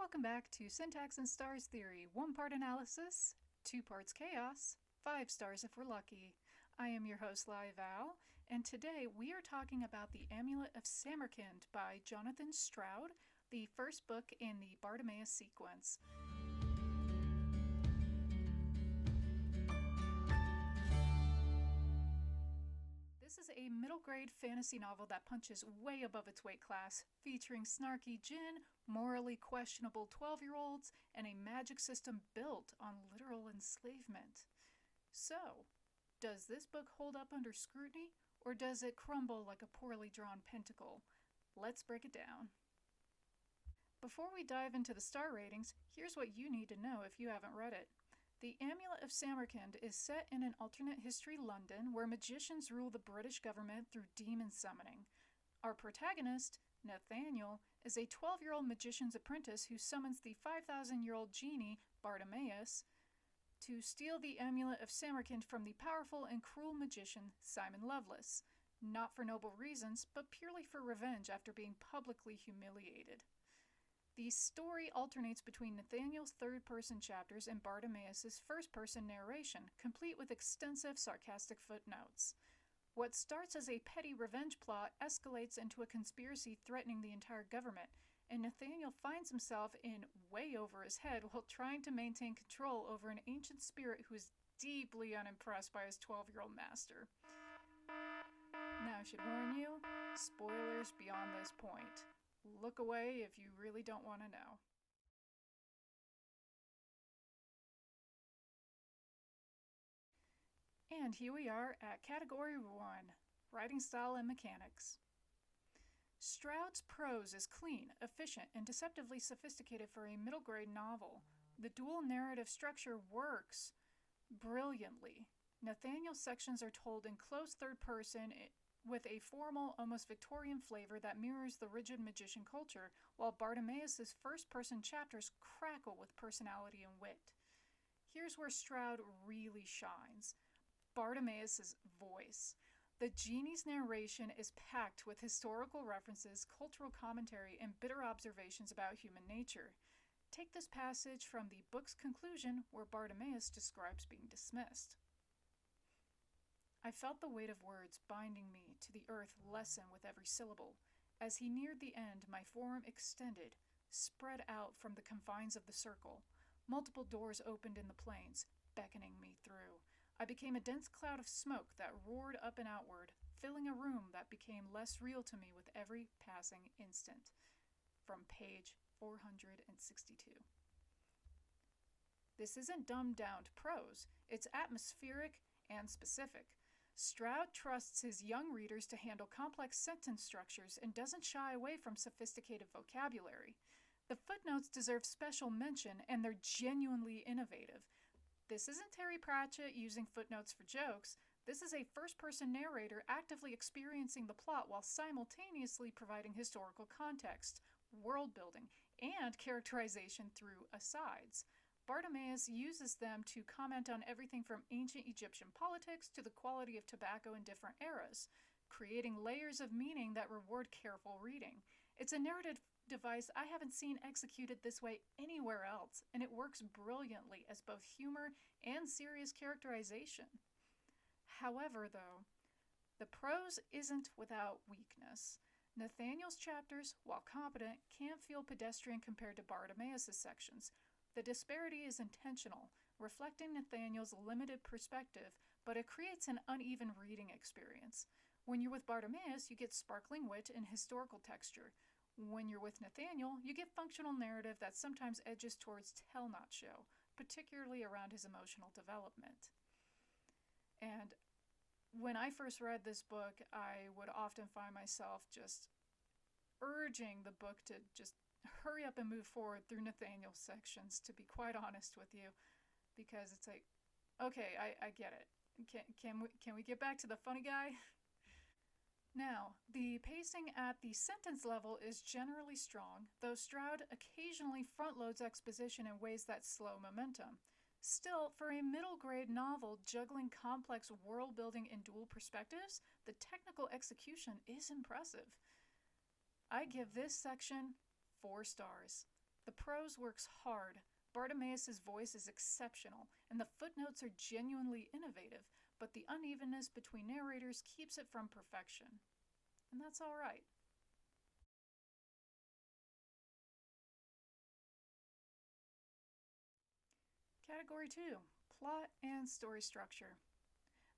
Welcome back to Syntax and Stars Theory. 1 part analysis, 2 parts chaos, 5 stars if we're lucky. I am your host, Lai Val, and today we are talking about the Amulet of Samarkand by Jonathan Stroud, the first book in the Bartimaeus sequence. This is a middle-grade fantasy novel that punches way above its weight class, featuring snarky djinn, morally questionable 12-year-olds, and a magic system built on literal enslavement. So, does this book hold up under scrutiny, or does it crumble like a poorly drawn pentacle? Let's break it down. Before we dive into the star ratings, here's what you need to know if you haven't read it. The Amulet of Samarkand is set in an alternate history London where magicians rule the British government through demon summoning. Our protagonist, Nathaniel, is a 12-year-old magician's apprentice who summons the 5,000-year-old Djinni, Bartimaeus, to steal the Amulet of Samarkand from the powerful and cruel magician Simon Lovelace, not for noble reasons, but purely for revenge after being publicly humiliated. The story alternates between Nathaniel's third-person chapters and Bartimaeus' first-person narration, complete with extensive sarcastic footnotes. What starts as a petty revenge plot escalates into a conspiracy threatening the entire government, and Nathaniel finds himself in way over his head while trying to maintain control over an ancient spirit who is deeply unimpressed by his 12-year-old master. Now I should warn you, spoilers beyond this point. Look away if you really don't want to know. And here we are at Category 1, Writing Style and Mechanics. Stroud's prose is clean, efficient, and deceptively sophisticated for a middle-grade novel. The dual narrative structure works brilliantly. Nathaniel's sections are told in close third person with a formal, almost Victorian flavor that mirrors the rigid magician culture, while Bartimaeus' first-person chapters crackle with personality and wit. Here's where Stroud really shines. Bartimaeus' voice. The Djinni's narration is packed with historical references, cultural commentary, and bitter observations about human nature. Take this passage from the book's conclusion where Bartimaeus describes being dismissed. I felt the weight of words binding me to the earth lessen with every syllable. As he neared the end, my forearm extended, spread out from the confines of the circle. Multiple doors opened in the plains, beckoning me through. I became a dense cloud of smoke that roared up and outward, filling a room that became less real to me with every passing instant. From page 462. This isn't dumbed-down prose. It's atmospheric and specific. Stroud trusts his young readers to handle complex sentence structures and doesn't shy away from sophisticated vocabulary. The footnotes deserve special mention, and they're genuinely innovative. This isn't Terry Pratchett using footnotes for jokes. This is a first-person narrator actively experiencing the plot while simultaneously providing historical context, world-building, and characterization through asides. Bartimaeus uses them to comment on everything from ancient Egyptian politics to the quality of tobacco in different eras, creating layers of meaning that reward careful reading. It's a narrative device I haven't seen executed this way anywhere else, and it works brilliantly as both humor and serious characterization. However, though, the prose isn't without weakness. Nathaniel's chapters, while competent, can feel pedestrian compared to Bartimaeus' sections. The disparity is intentional, reflecting Nathaniel's limited perspective, but it creates an uneven reading experience. When you're with Bartimaeus, you get sparkling wit and historical texture. When you're with Nathaniel, you get functional narrative that sometimes edges towards tell-not-show, particularly around his emotional development. And when I first read this book, I would often find myself just urging the book to just hurry up and move forward through Nathaniel's sections, to be quite honest with you, because it's like, okay, I get it. Can we get back to the funny guy? Now, the pacing at the sentence level is generally strong, though Stroud occasionally front-loads exposition in ways that slow momentum. Still, for a middle-grade novel juggling complex world-building and dual perspectives, the technical execution is impressive. I give this section 4 stars. The prose works hard. Bartimaeus' voice is exceptional, and the footnotes are genuinely innovative, but the unevenness between narrators keeps it from perfection. And that's all right. Category 2, Plot and Story Structure.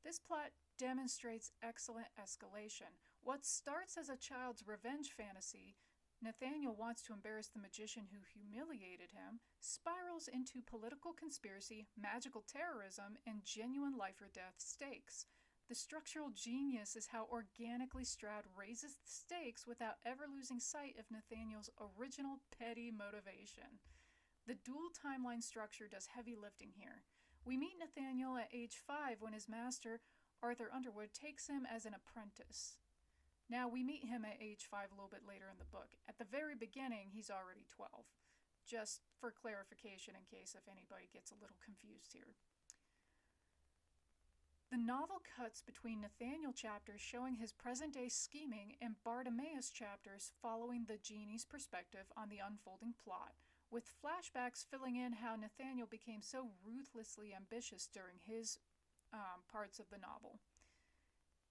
This plot demonstrates excellent escalation. What starts as a child's revenge fantasy, Nathaniel wants to embarrass the magician who humiliated him, spirals into political conspiracy, magical terrorism, and genuine life or death stakes. The structural genius is how organically Stroud raises the stakes without ever losing sight of Nathaniel's original petty motivation. The dual timeline structure does heavy lifting here. We meet Nathaniel at age 5 when his master, Arthur Underwood, takes him as an apprentice. Now, we meet him at age 5 a little bit later in the book. At the very beginning, he's already 12. Just for clarification in case if anybody gets a little confused here. The novel cuts between Nathaniel chapters showing his present-day scheming and Bartimaeus chapters following the Djinni's perspective on the unfolding plot, with flashbacks filling in how Nathaniel became so ruthlessly ambitious during his parts of the novel.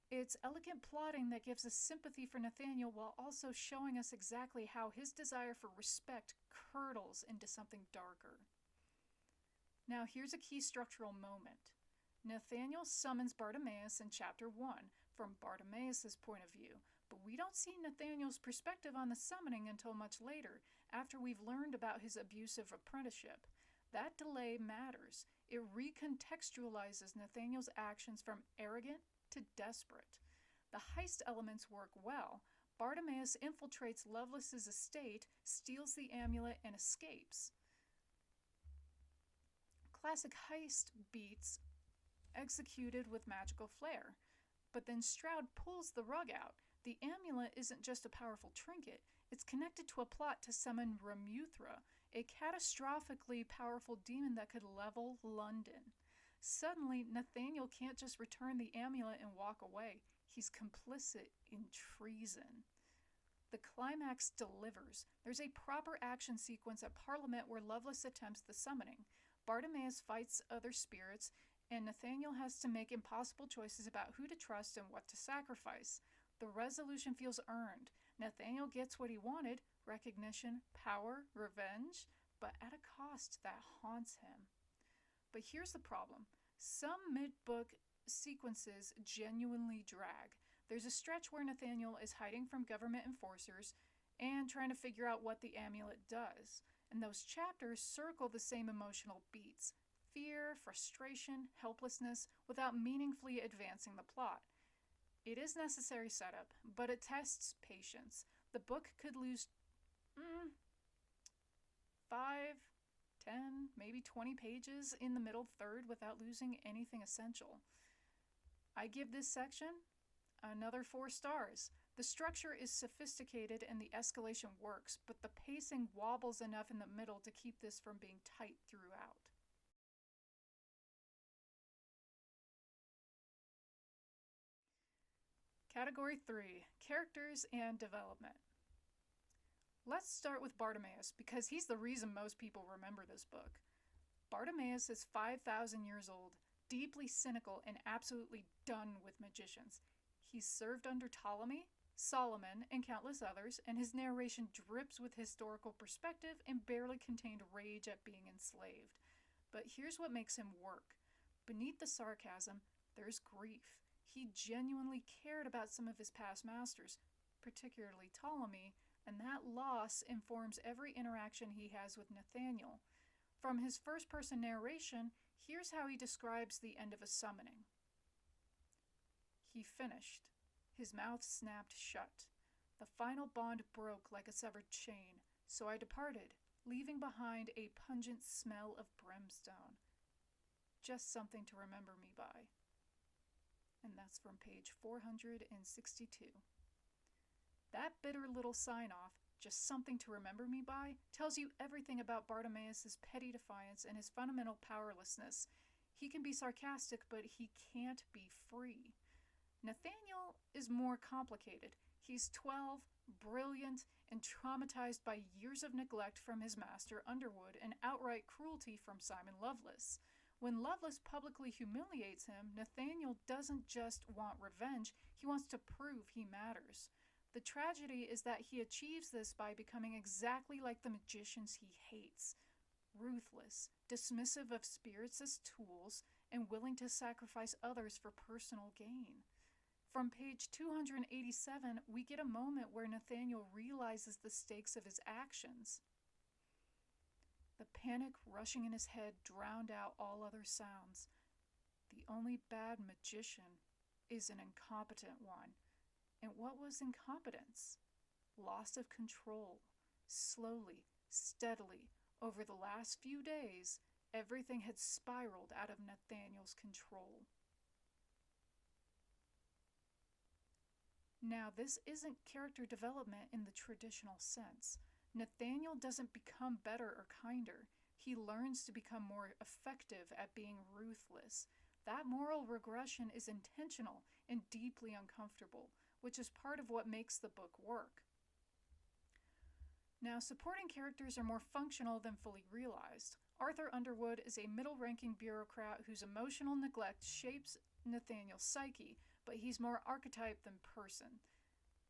It's elegant plotting that gives us sympathy for Nathaniel while also showing us exactly how his desire for respect curdles into something darker. Now here's a key structural moment. Nathaniel summons Bartimaeus in chapter 1 from Bartimaeus' point of view, but we don't see Nathaniel's perspective on the summoning until much later, after we've learned about his abusive apprenticeship. That delay matters. It recontextualizes Nathaniel's actions from arrogant to desperate. The heist elements work well. Bartimaeus infiltrates Lovelace's estate, steals the amulet, and escapes. Classic heist beats executed with magical flair. But then Stroud pulls the rug out. The amulet isn't just a powerful trinket, it's connected to a plot to summon Remuthra, a catastrophically powerful demon that could level London. Suddenly, Nathaniel can't just return the amulet and walk away. He's complicit in treason. The climax delivers. There's a proper action sequence at Parliament where Lovelace attempts the summoning. Bartimaeus fights other spirits, and Nathaniel has to make impossible choices about who to trust and what to sacrifice. The resolution feels earned. Nathaniel gets what he wanted, recognition, power, revenge, but at a cost that haunts him. But here's the problem. Some mid-book sequences genuinely drag. There's a stretch where Nathaniel is hiding from government enforcers and trying to figure out what the amulet does. And those chapters circle the same emotional beats. Fear, frustration, helplessness, without meaningfully advancing the plot. It is necessary setup, but it tests patience. The book could lose 5, 10, maybe 20 pages in the middle third without losing anything essential. I give this section another 4 stars. The structure is sophisticated and the escalation works, but the pacing wobbles enough in the middle to keep this from being tight throughout. Category 3, Characters and Development. Let's start with Bartimaeus, because he's the reason most people remember this book. Bartimaeus is 5,000 years old, deeply cynical, and absolutely done with magicians. He's served under Ptolemy, Solomon, and countless others, and his narration drips with historical perspective and barely contained rage at being enslaved. But here's what makes him work. Beneath the sarcasm, there's grief. He genuinely cared about some of his past masters, particularly Ptolemy, and that loss informs every interaction he has with Nathaniel. From his first-person narration, here's how he describes the end of a summoning. He finished. His mouth snapped shut. The final bond broke like a severed chain, so I departed, leaving behind a pungent smell of brimstone. Just something to remember me by. And that's from page 462. That bitter little sign-off, just something to remember me by, tells you everything about Bartimaeus' petty defiance and his fundamental powerlessness. He can be sarcastic, but he can't be free. Nathaniel is more complicated. He's 12, brilliant, and traumatized by years of neglect from his master Underwood and outright cruelty from Simon Lovelace. When Lovelace publicly humiliates him, Nathaniel doesn't just want revenge, he wants to prove he matters. The tragedy is that he achieves this by becoming exactly like the magicians he hates. Ruthless, dismissive of spirits as tools, and willing to sacrifice others for personal gain. From page 287, we get a moment where Nathaniel realizes the stakes of his actions. The panic rushing in his head drowned out all other sounds. The only bad magician is an incompetent one. And what was incompetence? Loss of control. Slowly, steadily, over the last few days, everything had spiraled out of Nathaniel's control. Now, this isn't character development in the traditional sense. Nathaniel doesn't become better or kinder. He learns to become more effective at being ruthless. That moral regression is intentional and deeply uncomfortable, which is part of what makes the book work. Now, supporting characters are more functional than fully realized. Arthur Underwood is a middle-ranking bureaucrat whose emotional neglect shapes Nathaniel's psyche, but he's more archetype than person.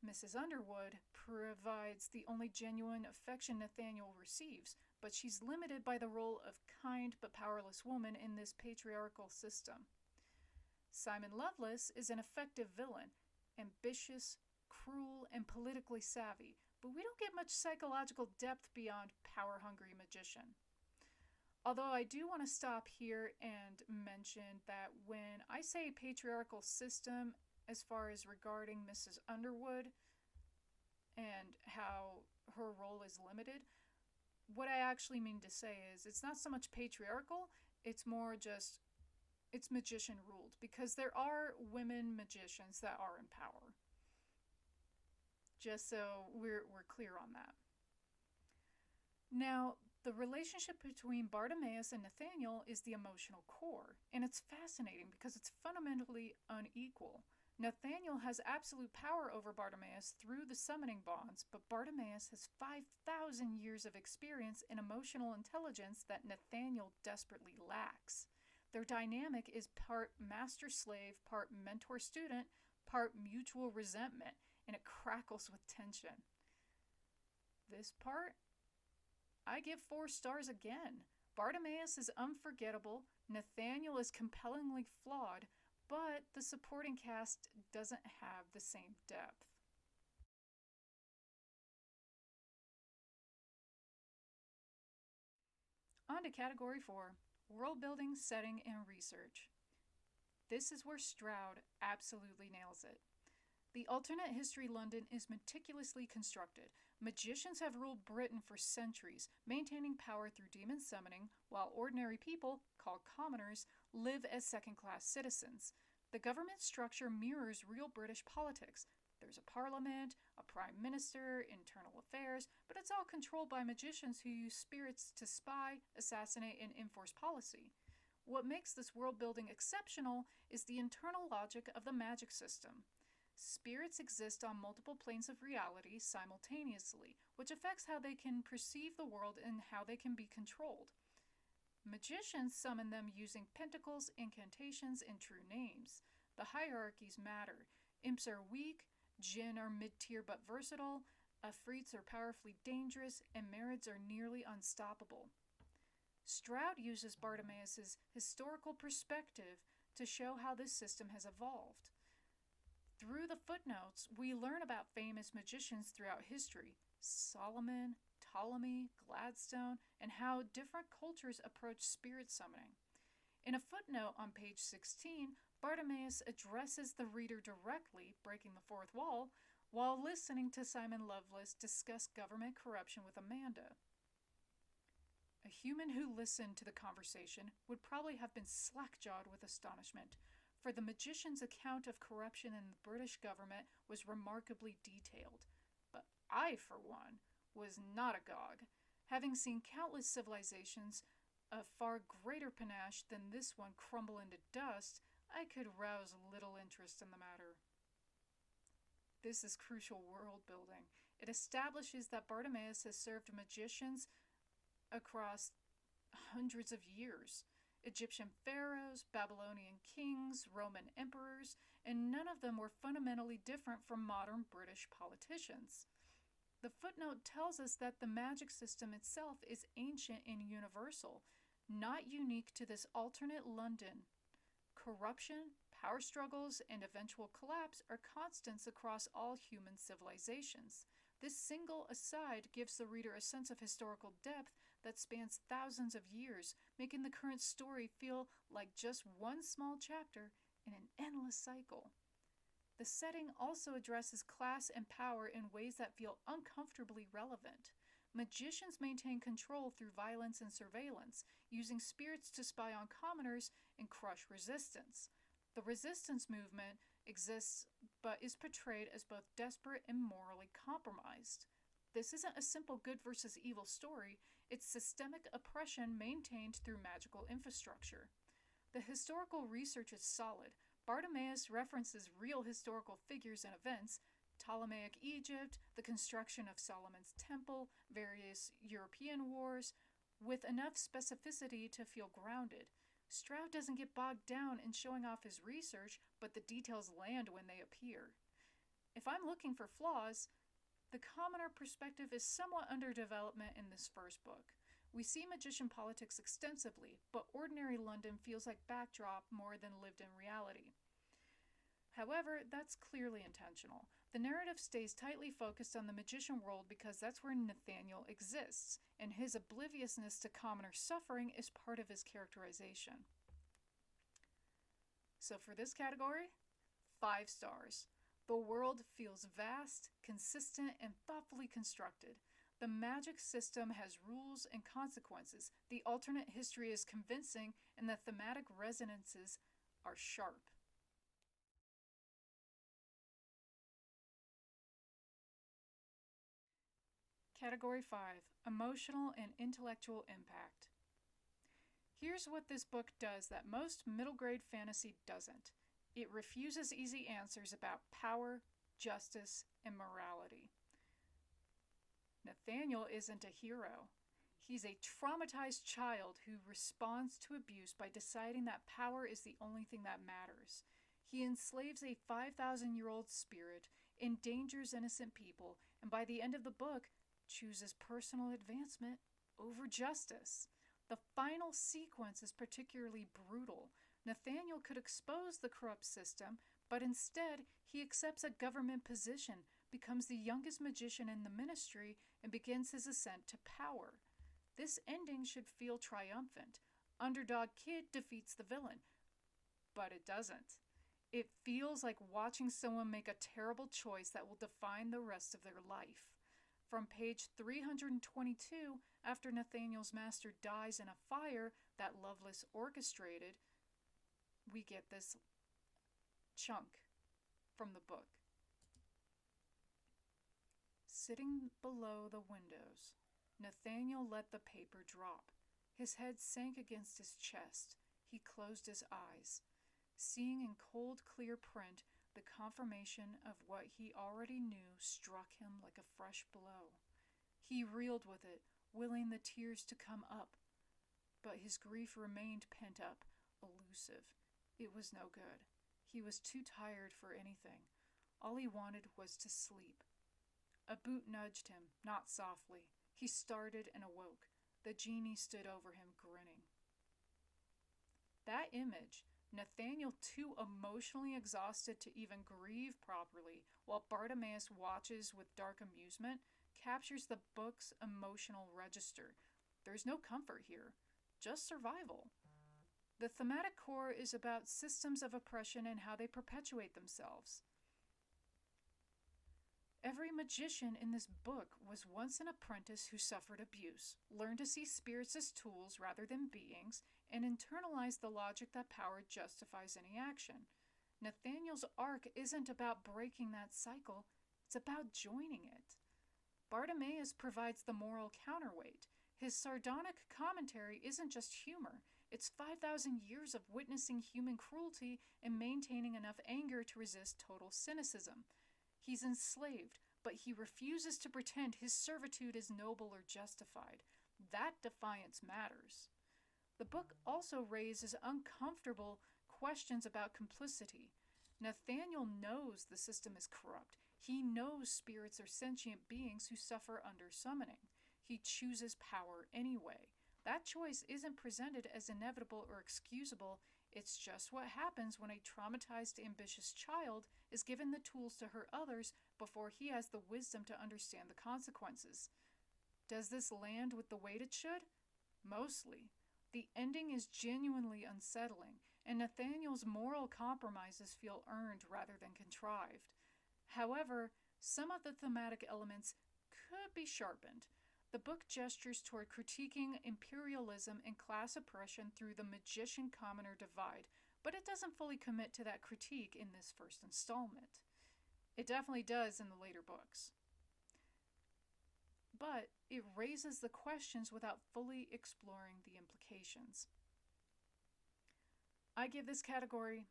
Mrs. Underwood provides the only genuine affection Nathaniel receives, but she's limited by the role of kind but powerless woman in this patriarchal system. Simon Lovelace is an effective villain, ambitious, cruel, and politically savvy, but we don't get much psychological depth beyond power-hungry magician. Although I do want to stop here and mention that when I say patriarchal system, as far as regarding Mrs. Underwood and how her role is limited, what I actually mean to say is it's not so much patriarchal, it's more just, it's magician ruled, because there are women magicians that are in power. Just so we're clear on that. Now, the relationship between Bartimaeus and Nathaniel is the emotional core, and it's fascinating because it's fundamentally unequal. Nathaniel has absolute power over Bartimaeus through the summoning bonds, but Bartimaeus has 5,000 years of experience and emotional intelligence that Nathaniel desperately lacks. Their dynamic is part master-slave, part mentor-student, part mutual resentment, and it crackles with tension. This part, I give 4 stars again. Bartimaeus is unforgettable, Nathaniel is compellingly flawed, but the supporting cast doesn't have the same depth. On to Category 4, World Building, Setting, and Research. This is where Stroud absolutely nails it. The alternate history London is meticulously constructed. Magicians have ruled Britain for centuries, maintaining power through demon summoning, while ordinary people, called commoners, live as second-class citizens. The government structure mirrors real British politics. There's a parliament, a prime minister, internal affairs, but it's all controlled by magicians who use spirits to spy, assassinate, and enforce policy. What makes this world building exceptional is the internal logic of the magic system. Spirits exist on multiple planes of reality simultaneously, which affects how they can perceive the world and how they can be controlled. Magicians summon them using pentacles, incantations, and true names. The hierarchies matter. Imps are weak, Djinn are mid-tier but versatile, Afrits are powerfully dangerous, and Marids are nearly unstoppable. Stroud uses Bartimaeus' historical perspective to show how this system has evolved. Through the footnotes, we learn about famous magicians throughout history, Solomon, Ptolemy, Gladstone, and how different cultures approach spirit summoning. In a footnote on page 16, Bartimaeus addresses the reader directly, breaking the fourth wall, while listening to Simon Lovelace discuss government corruption with Amanda. A human who listened to the conversation would probably have been slack-jawed with astonishment, for the magician's account of corruption in the British government was remarkably detailed. But I, for one, was not agog. Having seen countless civilizations of far greater panache than this one crumble into dust, I could rouse little interest in the matter. This is crucial world building. It establishes that Bartimaeus has served magicians across hundreds of years. Egyptian pharaohs, Babylonian kings, Roman emperors, and none of them were fundamentally different from modern British politicians. The footnote tells us that the magic system itself is ancient and universal, not unique to this alternate London. Corruption, power struggles, and eventual collapse are constants across all human civilizations. This single aside gives the reader a sense of historical depth that spans thousands of years, making the current story feel like just one small chapter in an endless cycle. The setting also addresses class and power in ways that feel uncomfortably relevant. Magicians maintain control through violence and surveillance, using spirits to spy on commoners and crush resistance. The resistance movement exists but is portrayed as both desperate and morally compromised. This isn't a simple good versus evil story, it's systemic oppression maintained through magical infrastructure. The historical research is solid. Bartimaeus references real historical figures and events: Ptolemaic Egypt, the construction of Solomon's Temple, various European wars, with enough specificity to feel grounded. Stroud doesn't get bogged down in showing off his research, but the details land when they appear. If I'm looking for flaws, the commoner perspective is somewhat under development in this first book. We see magician politics extensively, but ordinary London feels like backdrop more than lived in reality. However, that's clearly intentional. The narrative stays tightly focused on the magician world because that's where Nathaniel exists, and his obliviousness to commoner suffering is part of his characterization. So for this category, 5 stars. The world feels vast, consistent, and thoughtfully constructed. The magic system has rules and consequences. The alternate history is convincing, and the thematic resonances are sharp. Category 5, Emotional and Intellectual Impact. Here's what this book does that most middle grade fantasy doesn't. It refuses easy answers about power, justice, and morality. Nathaniel isn't a hero. He's a traumatized child who responds to abuse by deciding that power is the only thing that matters. He enslaves a 5,000-year-old spirit, endangers innocent people, and by the end of the book, chooses personal advancement over justice. The final sequence is particularly brutal. Nathaniel could expose the corrupt system, but instead he accepts a government position, becomes the youngest magician in the ministry, and begins his ascent to power. This ending should feel triumphant. Underdog kid defeats the villain, but it doesn't. It feels like watching someone make a terrible choice that will define the rest of their life. From page 322, after Nathaniel's master dies in a fire that Lovelace orchestrated, we get this chunk from the book. Sitting below the windows, Nathaniel let the paper drop. His head sank against his chest. He closed his eyes, seeing in cold, clear print the confirmation of what he already knew struck him like a fresh blow. He reeled with it, willing the tears to come up, but his grief remained pent up, elusive. It was no good. He was too tired for anything. All he wanted was to sleep. A boot nudged him, not softly. He started and awoke. The Djinni stood over him, grinning. That image, Nathaniel too emotionally exhausted to even grieve properly, while Bartimaeus watches with dark amusement, captures the book's emotional register. There's no comfort here, just survival. The thematic core is about systems of oppression and how they perpetuate themselves. Every magician in this book was once an apprentice who suffered abuse, learned to see spirits as tools rather than beings, and internalized the logic that power justifies any action. Nathaniel's arc isn't about breaking that cycle, it's about joining it. Bartimaeus provides the moral counterweight. His sardonic commentary isn't just humor, it's 5,000 years of witnessing human cruelty and maintaining enough anger to resist total cynicism. He's enslaved, but he refuses to pretend his servitude is noble or justified. That defiance matters. The book also raises uncomfortable questions about complicity. Nathaniel knows the system is corrupt. He knows spirits are sentient beings who suffer under summoning. He chooses power anyway. That choice isn't presented as inevitable or excusable. It's just what happens when a traumatized, ambitious child is given the tools to hurt others before he has the wisdom to understand the consequences. Does this land with the weight it should? Mostly. The ending is genuinely unsettling, and Nathaniel's moral compromises feel earned rather than contrived. However, some of the thematic elements could be sharpened. The book gestures toward critiquing imperialism and class oppression through the magician-commoner divide, but it doesn't fully commit to that critique in this first installment. It definitely does in the later books. But it raises the questions without fully exploring the implications. I give this category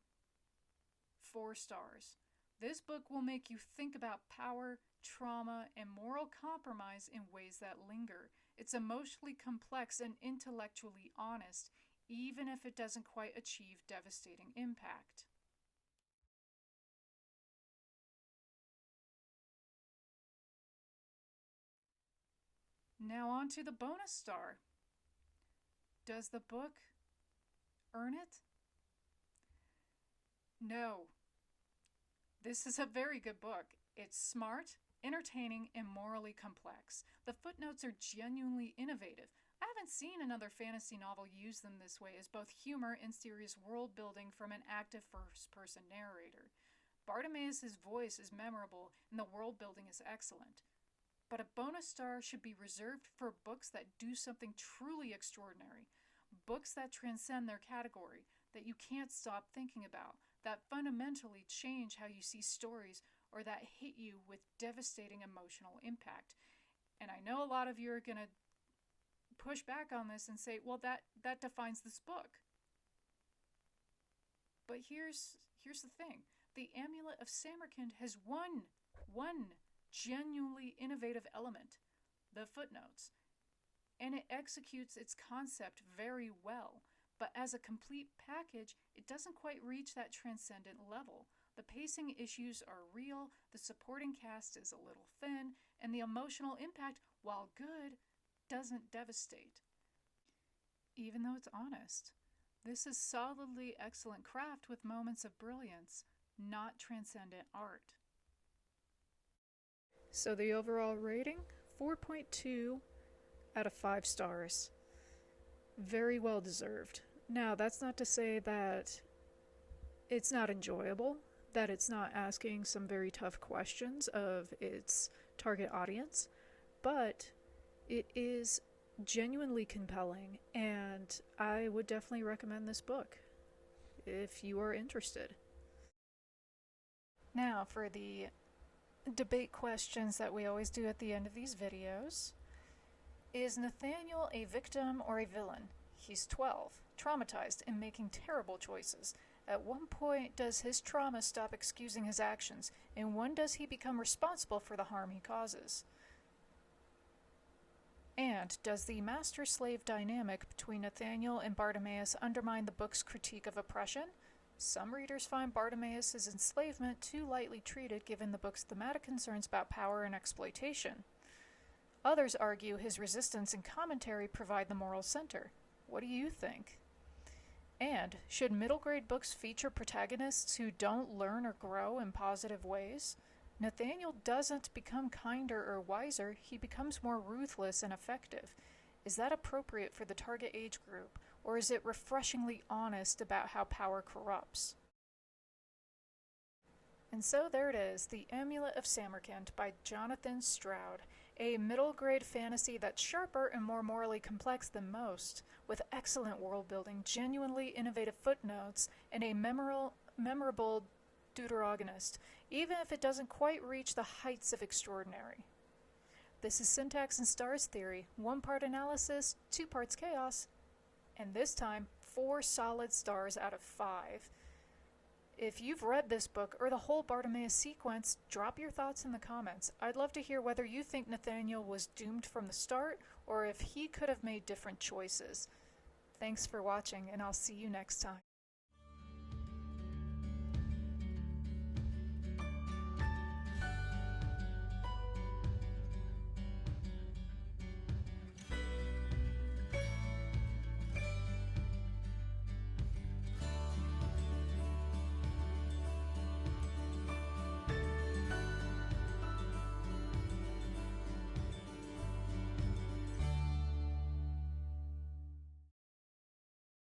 4 stars. This book will make you think about power, trauma, and moral compromise in ways that linger. It's emotionally complex and intellectually honest, even if it doesn't quite achieve devastating impact. Now on to the bonus star. Does the book earn it? No. This is a very good book. It's smart, entertaining, and morally complex. The footnotes are genuinely innovative. I haven't seen another fantasy novel use them this way as both humor and serious world building from an active first-person narrator. Bartimaeus' voice is memorable and the world building is excellent. But a bonus star should be reserved for books that do something truly extraordinary. Books that transcend their category, that you can't stop thinking about, that fundamentally change how you see stories, or that hit you with devastating emotional impact. And I know a lot of you are going to push back on this and say, well, that defines this book. But here's the thing. The Amulet of Samarkand has one genuinely innovative element, the footnotes, and it executes its concept very well. But as a complete package, it doesn't quite reach that transcendent level. The pacing issues are real, the supporting cast is a little thin, and the emotional impact, while good, doesn't devastate. Even though it's honest, this is solidly excellent craft with moments of brilliance, not transcendent art. So the overall rating, 4.2 out of 5 stars. Very well deserved. Now, that's not to say that it's not enjoyable, that it's not asking some very tough questions of its target audience, but it is genuinely compelling, and I would definitely recommend this book if you are interested. Now, for the debate questions that we always do at the end of these videos. Is Nathaniel a victim or a villain? He's 12, traumatized and making terrible choices. At one point, does his trauma stop excusing his actions? And when does he become responsible for the harm he causes? And does the master-slave dynamic between Nathaniel and Bartimaeus undermine the book's critique of oppression? Some readers find Bartimaeus' enslavement too lightly treated given the book's thematic concerns about power and exploitation. Others argue his resistance and commentary provide the moral center. What do you think? And should middle-grade books feature protagonists who don't learn or grow in positive ways? Nathaniel doesn't become kinder or wiser, he becomes more ruthless and effective. Is that appropriate for the target age group, or is it refreshingly honest about how power corrupts? And so there it is, The Amulet of Samarkand by Jonathan Stroud, a middle-grade fantasy that's sharper and more morally complex than most, with excellent world-building, genuinely innovative footnotes, and a memorable deuteragonist, even if it doesn't quite reach the heights of extraordinary. This is Syntax and Stars Theory, 1 part analysis, 2 parts chaos, and this time 4 solid stars out of 5. If you've read this book or the whole Bartimaeus sequence, drop your thoughts in the comments. I'd love to hear whether you think Nathaniel was doomed from the start or if he could have made different choices. Thanks for watching, and I'll see you next time.